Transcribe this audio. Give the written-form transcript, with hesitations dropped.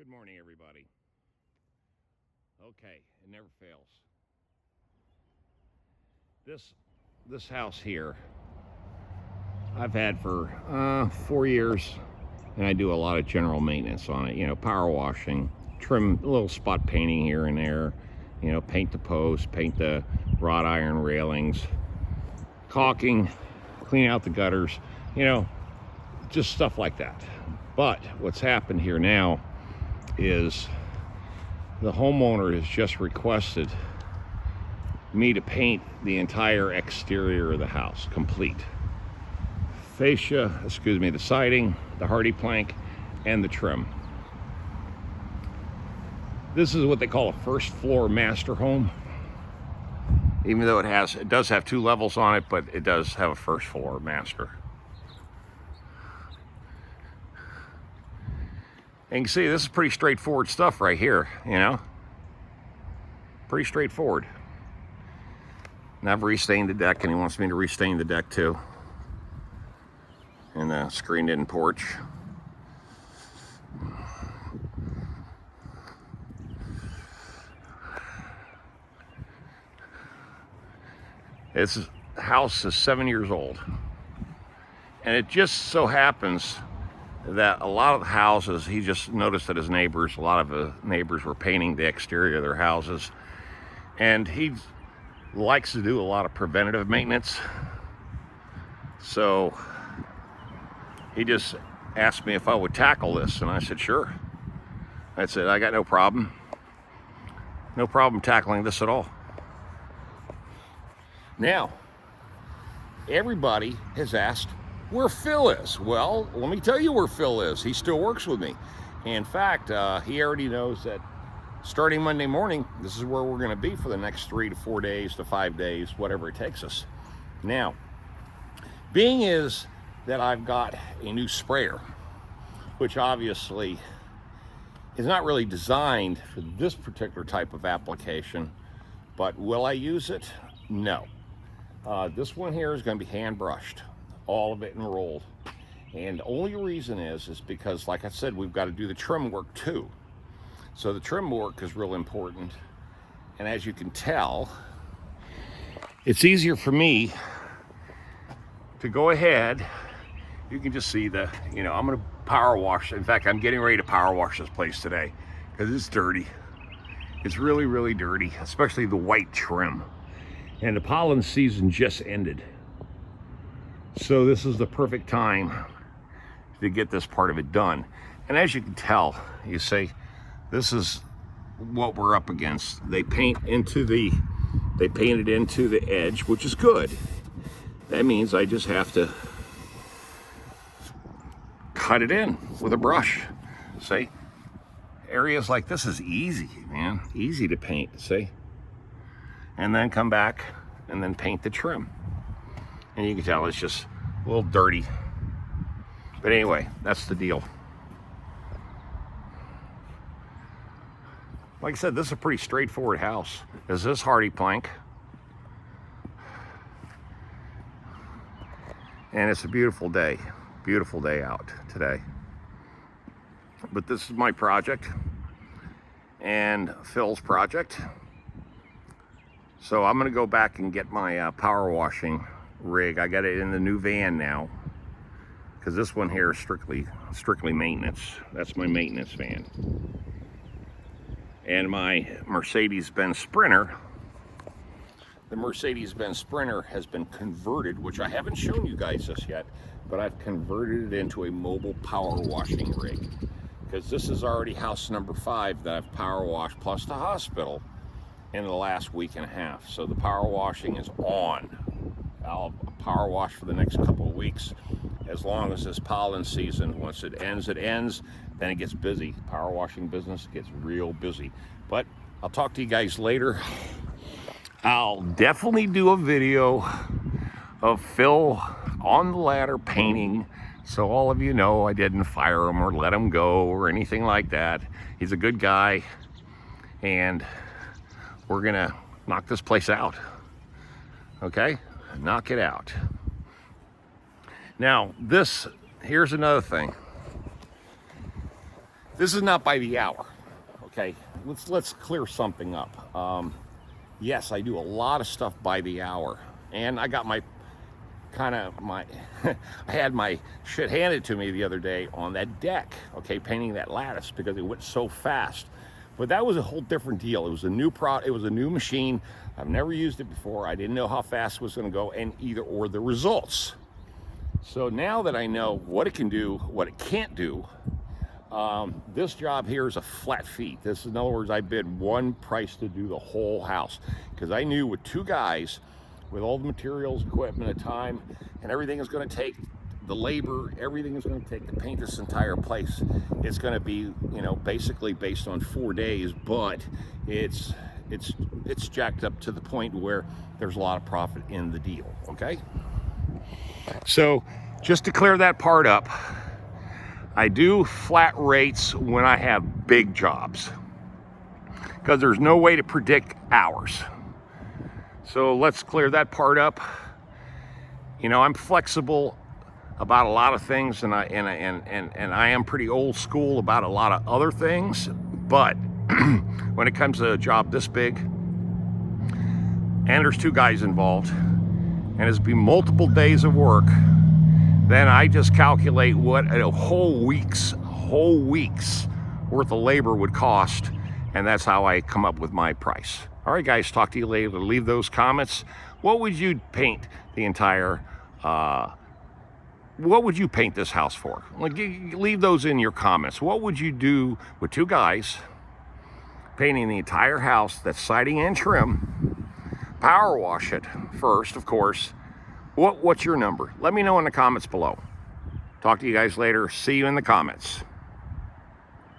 Good morning, everybody. Okay, it never fails. This house here, I've had for 4 years, and I do a lot of general maintenance on it. You know, power washing, trim, a little spot painting here and there. You know, paint the posts, paint the wrought iron railings, caulking, clean out the gutters. You know, just stuff like that. But what's happened here now is the homeowner has just requested me to paint the entire exterior of the house complete. The siding, the hardy plank, and the trim. This is what they call a first floor master home. Even though it does have 2 levels on it, but it does have a first floor master. And you can see this is pretty straightforward stuff right here, you know? Pretty straightforward. And I've restained the deck, and he wants me to restain the deck too. And the screened-in porch. This house is 7 years old. And it just so happens that a lot of the houses, he just noticed that a lot of the neighbors were painting the exterior of their houses. And he likes to do a lot of preventative maintenance. So he just asked me if I would tackle this, and I said, sure. I said, I got no problem. No problem tackling this at all. Now, everybody has asked where Phil is. Well, let me tell you where Phil is. He still works with me. In fact, he already knows that starting Monday morning, this is where we're going to be for the next 3 to 4 days to 5 days, whatever it takes us. Now, being is that I've got a new sprayer, which obviously is not really designed for this particular type of application, but will I use it? No. This one here is going to be hand brushed, all of it enrolled. And the only reason is because, like I said, we've got to do the trim work too. So the trim work is real important. And as you can tell, it's easier for me to go ahead. You can just see I'm going to power wash. In fact, I'm getting ready to power wash this place today because it's dirty. It's really, really dirty, especially the white trim. And the pollen season just ended. So this is the perfect time to get this part of it done. And as you can tell, you say, this is what we're up against. They painted into the edge, which is good. That means I just have to cut it in with a brush. See, areas like this is easy, man. Easy to paint, see? And then come back and then paint the trim. And you can tell it's just a little dirty. But anyway, that's the deal. Like I said, this is a pretty straightforward house. Is this hardy plank? And it's a beautiful day out today. But this is my project and Phil's project. So I'm gonna go back and get my power washing rig. I got it in the new van now, because this one here is strictly maintenance. That's my maintenance van. And my Mercedes-Benz Sprinter, the Mercedes-Benz Sprinter has been converted, which I haven't shown you guys this yet, but I've converted it into a mobile power washing rig, because this is already house number 5 that I've power washed, plus the hospital, in the last week and a half. So the power washing is on. I'll power wash for the next couple of weeks, as long as this pollen season, once it ends, then it gets busy. Power washing business gets real busy. But I'll talk to you guys later. I'll definitely do a video of Phil on the ladder painting, so all of you know I didn't fire him or let him go or anything like that. He's a good guy, and we're gonna knock this place out. Okay? Knock it out. Now, here's another thing. This is not by the hour. Okay, let's clear something up. Yes, I do a lot of stuff by the hour, and I got my I had my shit handed to me the other day on that deck, okay, painting that lattice because it went so fast. But that was a whole different deal. It was a new it was a new machine. I've never used it before. I didn't know how fast it was going to go, and either or the results. So now that I know what it can do, what it can't do, this job here is a flat fee. This is, in other words, I bid one price to do the whole house because I knew with 2 guys, with all the materials, equipment, and time, and everything is going to take, the labor, everything is going to take to paint this entire place. It's going to be, you know, basically based on 4 days, but it's jacked up to the point where there's a lot of profit in the deal. Okay. So just to clear that part up, I do flat rates when I have big jobs because there's no way to predict hours. So let's clear that part up. You know, I'm flexible about a lot of things, and I am pretty old school about a lot of other things. But when it comes to a job this big, and there's 2 guys involved, and it's be multiple days of work, then I just calculate what a whole week's worth of labor would cost, and that's how I come up with my price. All right, guys, talk to you later. Leave those comments. What would you paint the entire, what would you paint this house for? Like, leave those in your comments. What would you do with 2 guys painting the entire house, that's siding and trim, power wash it first, of course. What's your number? Let me know in the comments below. Talk to you guys later. See you in the comments.